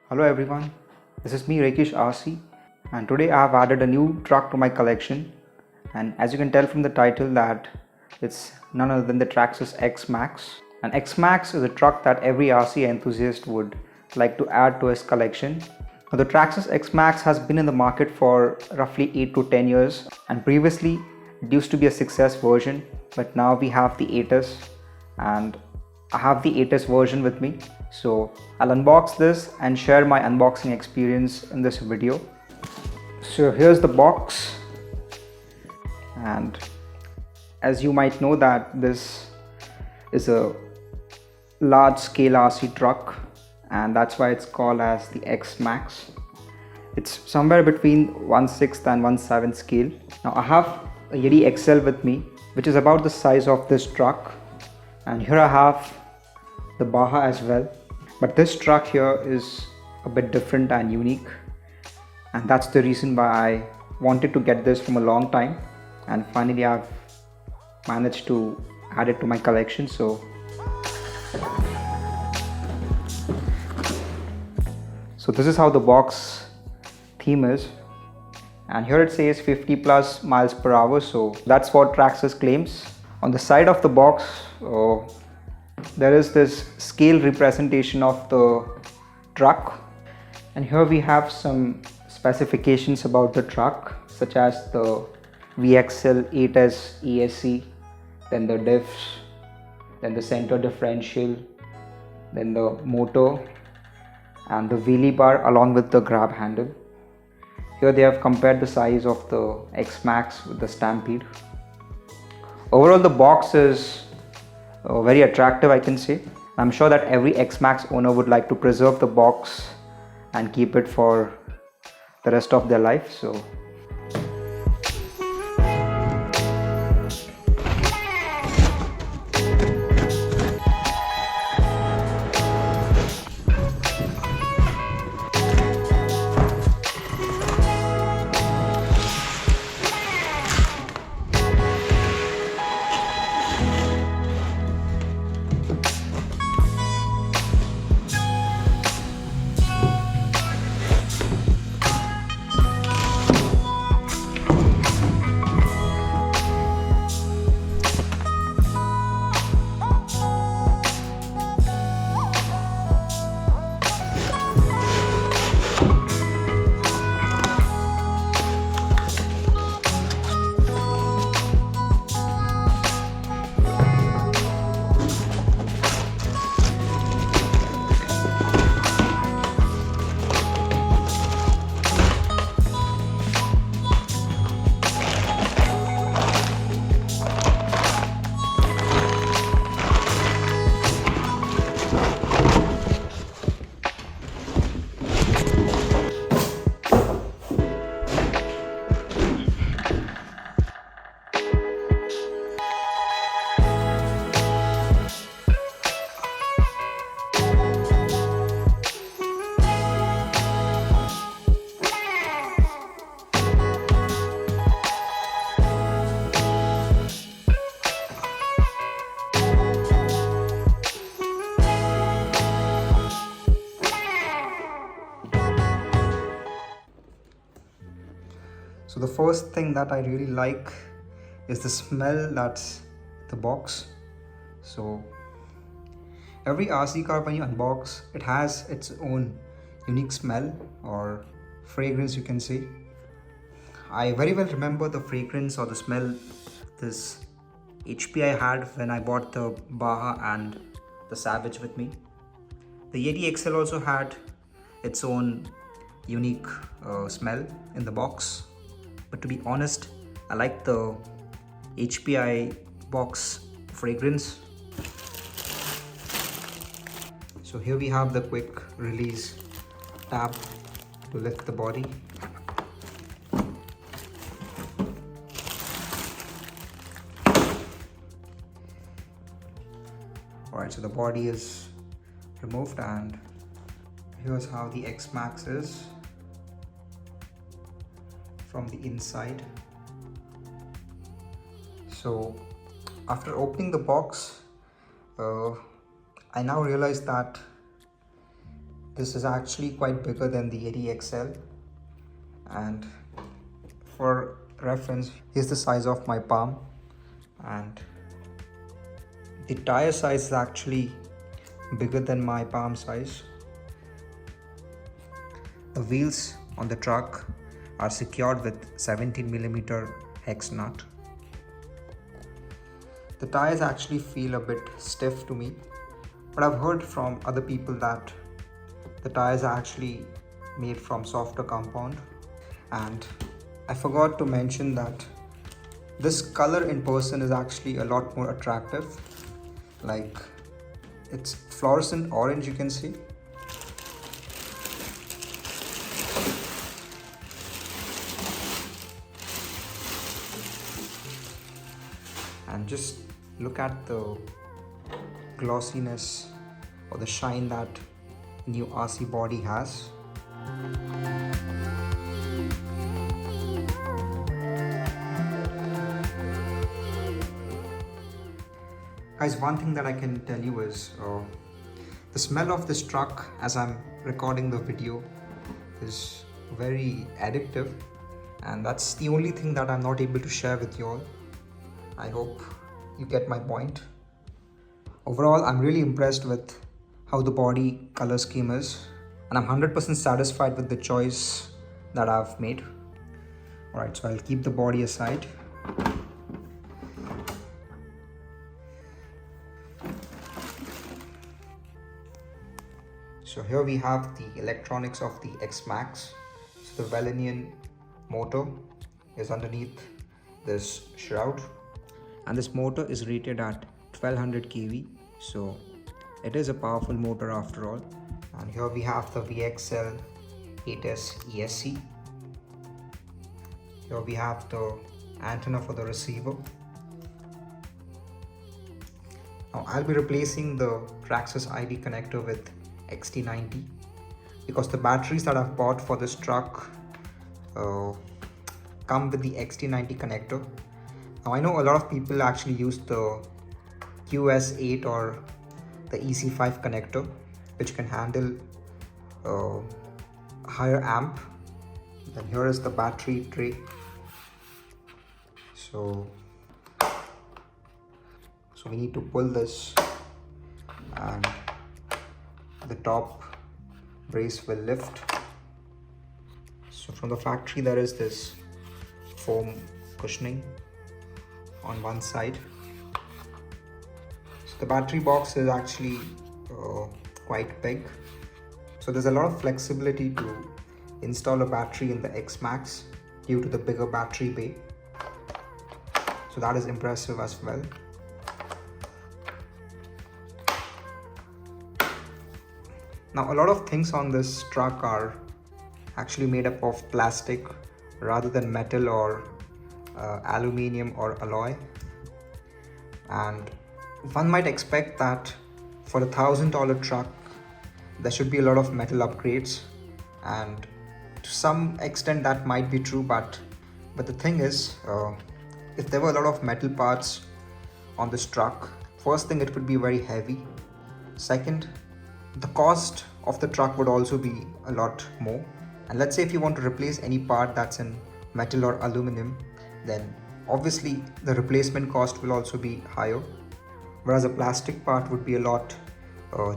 Hello everyone, this is me Rakish RC, and today I have added a new truck to my collection. And as you can tell from the title that it's none other than the Traxxas X-Maxx. And X-Maxx is a truck that every RC enthusiast would like to add to his collection. Now, the Traxxas X-Maxx has been in the market for roughly 8 to 10 years, and previously it used to be a 6S version, but now we have the 8S, and I have the 8S version with me. So I'll unbox this and share my unboxing experience in this video. So here's the box, and as you might know that this is a large scale RC truck, and that's why it's called as the X-Maxx. It's somewhere between 1/6 and 1/7 scale. Now I have a Yeti XL with me, which is about the size of this truck, and here I have the Baja as well. But this truck here is a bit different and unique, and that's the reason why I wanted to get this from a long time, and finally I've managed to add it to my collection. So this is how the box theme is, and here it says 50 plus miles per hour, so that's what Traxxas claims. On the side of the box there is this scale representation of the truck, and here we have some specifications about the truck, such as the VXL 8S ESC, then the diffs, then the center differential, then the motor, and the wheelie bar along with the grab handle. Here they have compared the size of the X-Maxx with the Stampede. Overall, the box is very attractive, I can say. I'm sure that every X-Maxx owner would like to preserve the box and keep it for the rest of their life. So the first thing that I really like is the smell that's the box. So every RC car, when you unbox, it has its own unique smell or fragrance, you can say. I very well remember the fragrance or the smell this HPI had when I bought the Baja and the Savage with me. The Yeti XL also had its own unique smell in the box. But to be honest, I like the HPI box fragrance. So here we have the quick release tab to lift the body. Alright, so the body is removed, and here's how the X-Maxx is from the inside. So after opening the box, I now realize that This is actually quite bigger than the 80XL, and for reference, here's the size of my palm, and the tire size is actually bigger than my palm size. The wheels on the truck are secured with 17mm hex nut. The tires actually feel a bit stiff to me, but I've heard from other people that the tires are actually made from softer compound. And I forgot to mention that this color in person is actually a lot more attractive. Like, it's fluorescent orange, you can see. And just look at the glossiness or the shine that new RC body has. Guys, one thing that I can tell you is the smell of this truck as I'm recording the video is very addictive, and that's the only thing that I'm not able to share with you all. I hope you get my point. Overall, I'm really impressed with how the body color scheme is, and I'm 100% satisfied with the choice that I've made. Alright, so I'll keep the body aside. So here we have the electronics of the X-Maxx. So the Velineon motor is underneath this shroud, and this motor is rated at 1200 kV, so it is a powerful motor after all. And here we have the VXL 8S ESC. Here we have the antenna for the receiver. Now I'll be replacing the Traxxas ID connector with XT90 because the batteries that I've bought for this truck come with the XT90 connector. Now I know a lot of people actually use the QS8 or the EC5 connector, which can handle higher amp. Then here is the battery tray. So we need to pull this, and the top brace will lift. So from the factory there is this foam cushioning on one side. So the battery box is actually quite big, so there's a lot of flexibility to install a battery in the X-Maxx due to the bigger battery bay. So that is impressive as well. Now a lot of things on this truck are actually made up of plastic rather than metal or aluminium or alloy, and one might expect that for a $1,000 truck there should be a lot of metal upgrades, and to some extent that might be true, but the thing is, if there were a lot of metal parts on this truck, first thing, it would be very heavy. Second, the cost of the truck would also be a lot more. And let's say if you want to replace any part that's in metal or aluminum, then obviously the replacement cost will also be higher, whereas a plastic part would be a lot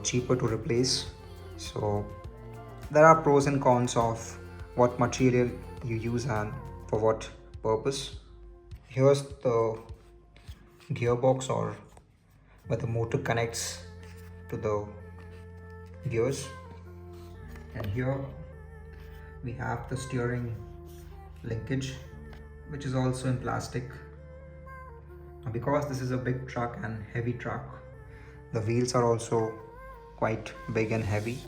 cheaper to replace. So there are pros and cons of what material you use and for what purpose. Here's the gearbox, or where the motor connects to the gears, and here we have the steering linkage, which is also in plastic. Now, because this is a big truck and heavy truck, the wheels are also quite big and heavy.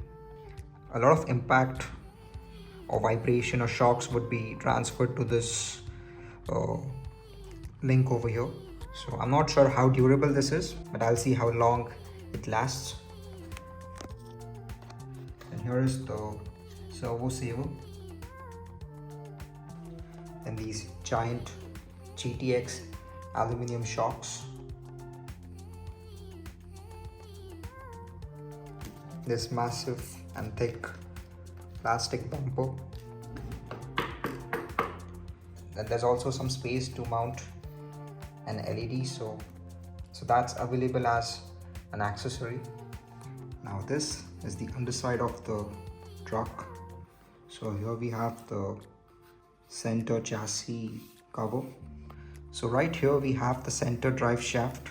A lot of impact or vibration or shocks would be transferred to this link over here. So I'm not sure how durable this is, but I'll see how long it lasts. And here is the servo saver, and these giant GTX aluminum shocks. This massive and thick plastic bumper. Then there's also some space to mount an LED, so that's available as an accessory. Now this is the underside of the truck. So here we have the center chassis cover. So right here we have the center drive shaft,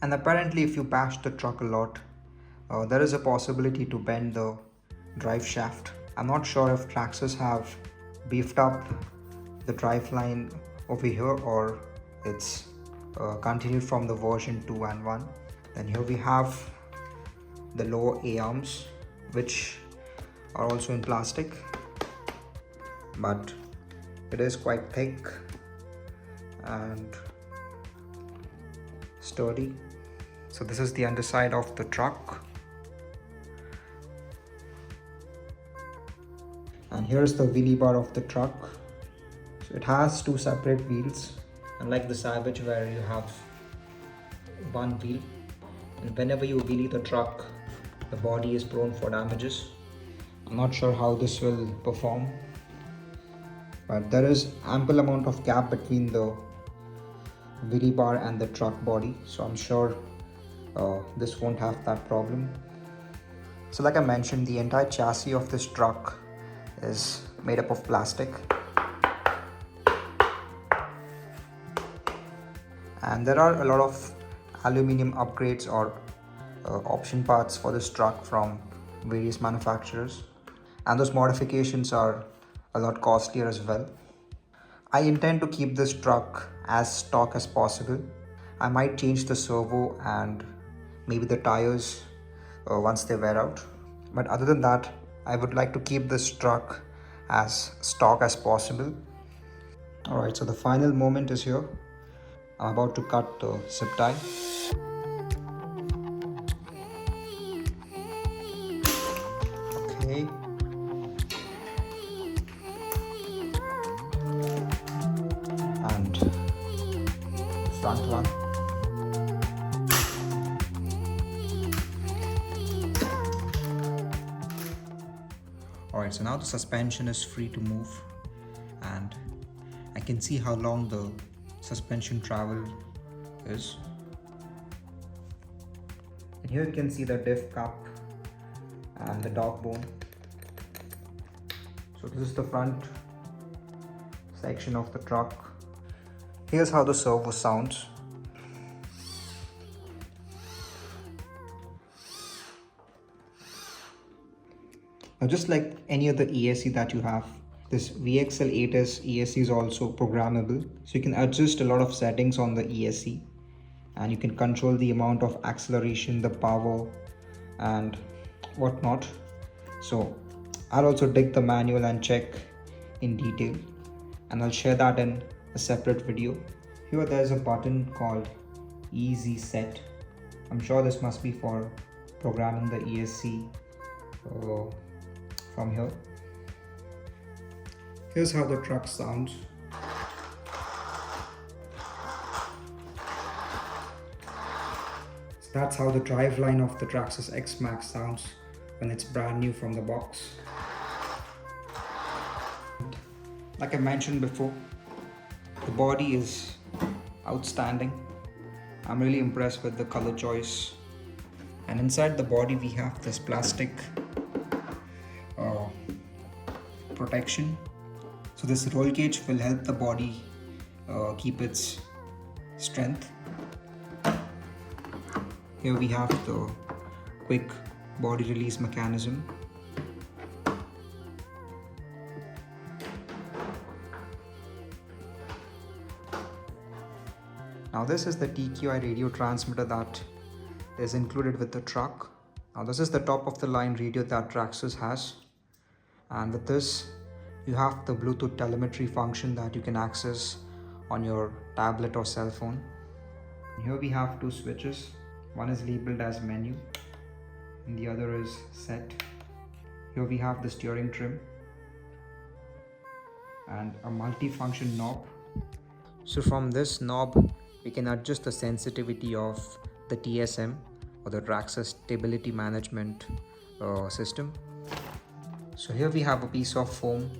and apparently if you bash the truck a lot, there is a possibility to bend the drive shaft. I'm not sure if Traxxas have beefed up the drive line over here or it's continued from the version 2 and 1. Then here we have the lower A-arms, which are also in plastic, but it is quite thick and sturdy. So this is the underside of the truck, and here's the wheelie bar of the truck. So it has two separate wheels, unlike the Savage where you have one wheel, and whenever you wheelie the truck, the body is prone for damages. I'm not sure how this will perform, but there is ample amount of gap between the wheelie bar and the truck body, so I'm sure this won't have that problem. So like I mentioned, the entire chassis of this truck is made up of plastic, and there are a lot of aluminum upgrades or option parts for this truck from various manufacturers, and those modifications are a lot costlier as well. I intend to keep this truck as stock as possible. I might change the servo and maybe the tires once they wear out, but other than that, I would like to keep this truck as stock as possible. Alright, so the final moment is here. I'm about to cut the zip tie. Okay. And front one. Alright, so now the suspension is free to move, and I can see how long the suspension travel is. And here you can see the diff cup and the dog bone. So this is the front section of the truck. Here's how the servo sounds. Now just like any other ESC that you have, this VXL8S ESC is also programmable. So you can adjust a lot of settings on the ESC, and you can control the amount of acceleration, the power and whatnot. So I'll also dig the manual and check in detail, and I'll share that in a separate video. Here there's a button called Easy Set. I'm sure this must be for programming the ESC from here. Here's how the truck sounds. So that's how the driveline of the Traxxas X-Maxx sounds when it's brand new from the box. Like I mentioned before, the body is outstanding. I'm really impressed with the color choice. And inside the body we have this plastic protection. So this roll cage will help the body keep its strength. Here we have the quick body release mechanism. Now this is the TQI radio transmitter that is included with the truck. Now this is the top of the line radio that Traxxas has, and with this you have the Bluetooth telemetry function that you can access on your tablet or cell phone. Here we have two switches. One is labeled as menu and the other is set. Here we have the steering trim and a multi-function knob. So from this knob we can adjust the sensitivity of the TSM or the Traxxas Stability Management system. So here we have a piece of foam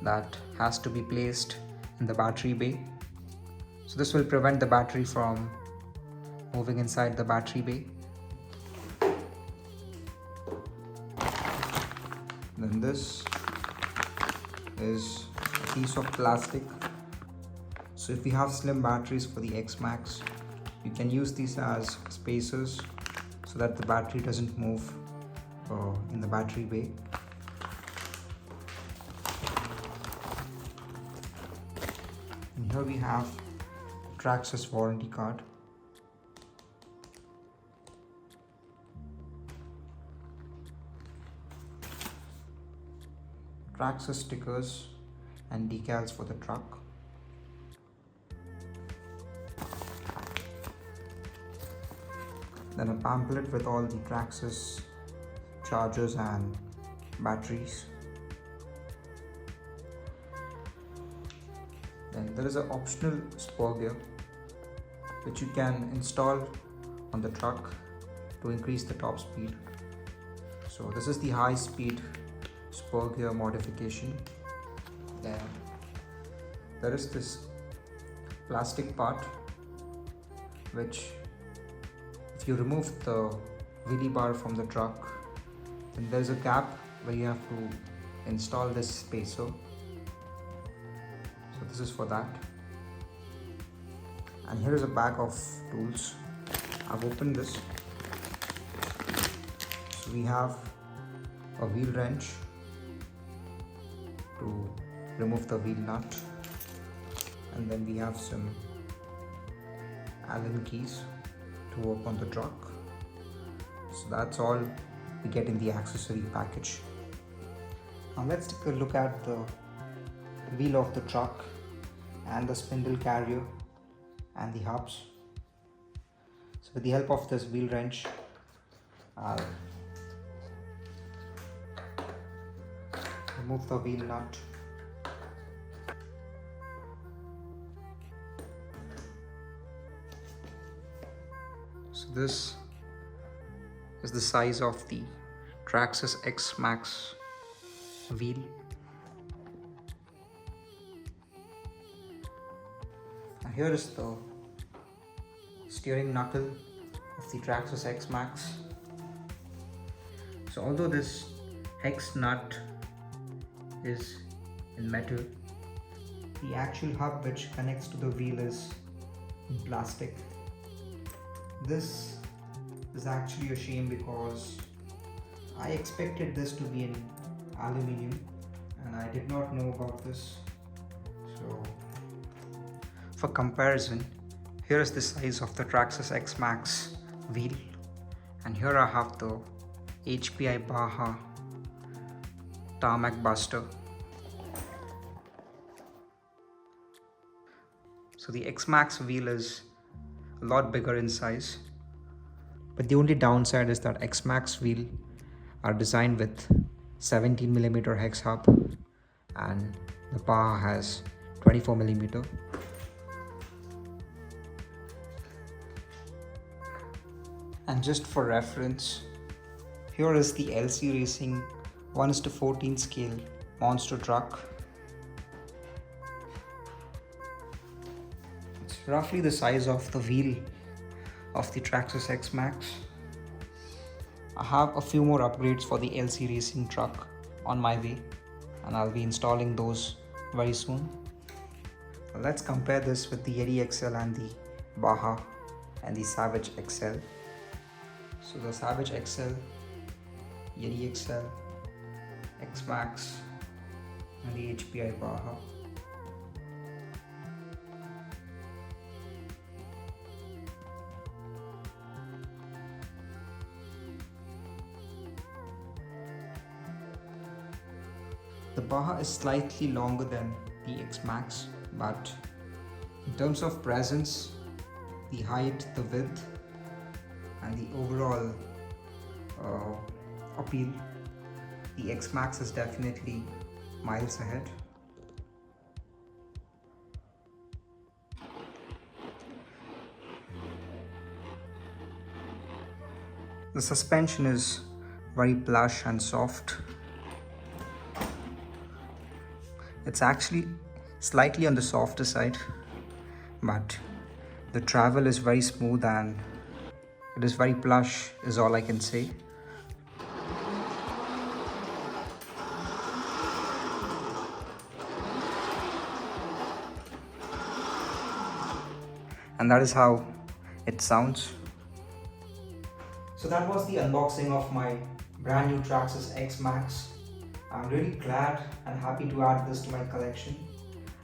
that has to be placed in the battery bay. So this will prevent the battery from moving inside the battery bay. Then this is a piece of plastic. So if you have slim batteries for the X-Maxx, you can use these as spacers so that the battery doesn't move in the battery bay. And here we have Traxxas warranty card. Traxxas stickers and decals for the truck. Then a pamphlet with all the Traxxas chargers and batteries. Then there is an optional spur gear which you can install on the truck to increase the top speed. So this is the high speed spur gear modification. Then there is this plastic part which, if you remove the wheelie bar from the truck, then there is a gap where you have to install this spacer. So this is for that. And here is a bag of tools. I've opened this. So we have a wheel wrench to remove the wheel nut, and then we have some Allen keys to open the truck. So that's all we get in the accessory package. Now let's take a look at the wheel of the truck and the spindle carrier and the hubs. So with the help of this wheel wrench, I'll remove the wheel nut. So this is the size of the Traxxas X-Maxx wheel. Now here is the steering knuckle of the Traxxas X-Maxx. So although this hex nut is in metal, the actual hub which connects to the wheel is in plastic. This is actually a shame because I expected this to be in aluminium and I did not know about this. So for comparison, here is the size of the Traxxas X-Maxx wheel, and here I have the HPI Baja Tarmac Buster. So the X-Maxx wheel is a lot bigger in size, but the only downside is that X-Maxx wheel are designed with 17mm hex hub and the Baja has 24mm. And just for reference, here is the LC Racing 1:14 scale monster truck. It's roughly the size of the wheel of the Traxxas X-Maxx. I have a few more upgrades for the LC Racing truck on my way, and I'll be installing those very soon. Let's compare this with the Yeti XL and the Baja and the Savage XL. So the Savage XL, Yeti XL, X-Maxx and the HPI Baja. The Baja is slightly longer than the X-Maxx, but in terms of presence, the height, the width and the overall appeal, the X-Maxx is definitely miles ahead. The suspension is very plush and soft. It's actually slightly on the softer side, but the travel is very smooth and it is very plush is all I can say. And that is how it sounds. So that was the unboxing of my brand new Traxxas X-Maxx. I'm really glad and happy to add this to my collection.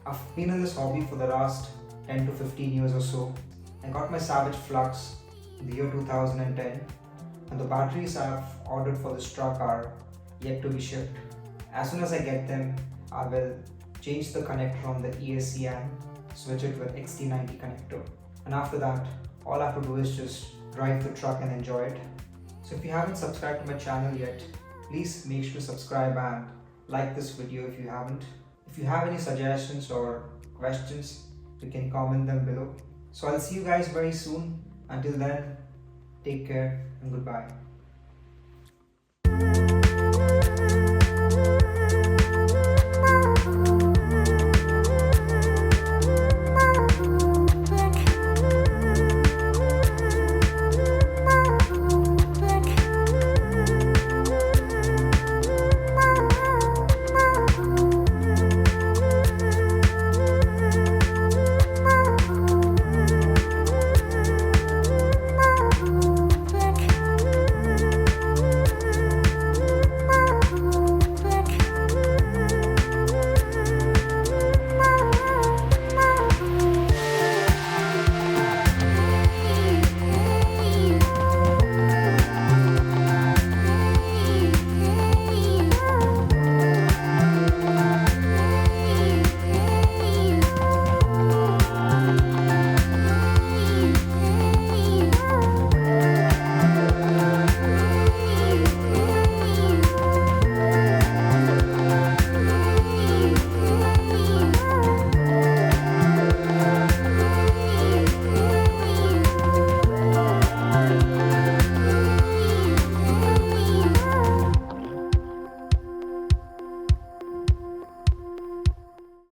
I've been in this hobby for the last 10 to 15 years or so. I got my Savage Flux in the year 2010, and the batteries I've ordered for this truck are yet to be shipped. As soon as I get them, I will change the connector on the ESC and switch it with XT90 connector. And after that, all I have to do is just drive the truck and enjoy it. So if you haven't subscribed to my channel yet, please make sure to subscribe and like this video if you haven't. If you have any suggestions or questions, you can comment them below. So I'll see you guys very soon. Until then, take care and goodbye.